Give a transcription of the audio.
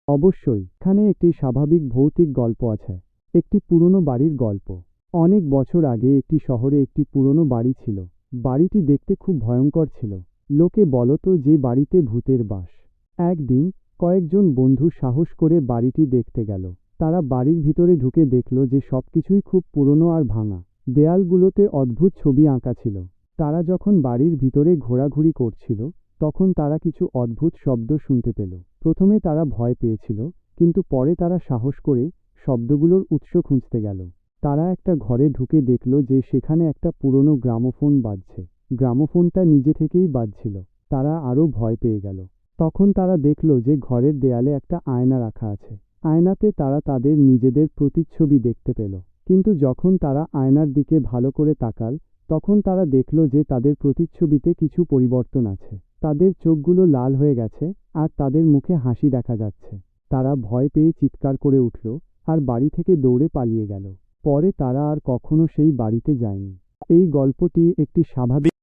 অবশ্যই, এখানে একটি স্বাভাবিক ভৌতিক গল্প আছে। একটি পুরনো বাড়ির গল্প। অনেক বছর আগে একটি শহরে একটি পুরনো বাড়ি ছিল। বাড়িটি দেখতে খুব ভয়ঙ্কর ছিল। লোকে বলতো যে বাড়িতে ভূতের বাস। একদিন কয়েকজন বন্ধু সাহস করে বাড়িটি দেখতে গেল। তারা বাড়ির ভিতরে ঢুকে দেখল যে সবকিছুই খুব পুরনো আর ভাঙা। দেয়ালগুলোতে অদ্ভুত ছবি আঁকা ছিল। তারা যখন বাড়ির ভিতরে ঘোরাঘুরি করছিল, তখন তারা কিছু অদ্ভুত শব্দ শুনতে পেল। প্রথমে তারা ভয় পেয়েছিল, কিন্তু পরে তারা সাহস করে শব্দগুলোর উৎস খুঁজতে গেল। তারা একটা ঘরে ঢুকে দেখল যে সেখানে একটা পুরনো গ্রামোফোন বাজছে। গ্রামোফোনটা নিজে থেকেই বাজছিল। তারা আরও ভয় পেয়ে গেল। তখন তারা দেখল যে ঘরের দেয়ালে একটা আয়না রাখা আছে। আয়নাতে তারা তাদের নিজেদের প্রতিচ্ছবি দেখতে পেল। কিন্তু যখন তারা আয়নার দিকে ভালো করে তাকাল, তখন তারা দেখল যে তাদের প্রতিচ্ছবিতে কিছু পরিবর্তন আছে। তাদের চোখগুলো লাল হয়ে গেছে আর তাদের মুখে হাসি দেখা যাচ্ছে। তারা ভয় পেয়ে চিৎকার করে উঠল আর বাড়ি থেকে দৌড়ে পালিয়ে গেল। পরে তারা আর কখনো সেই বাড়িতে যায়নি। এই গল্পটি একটি স্বাভাবিক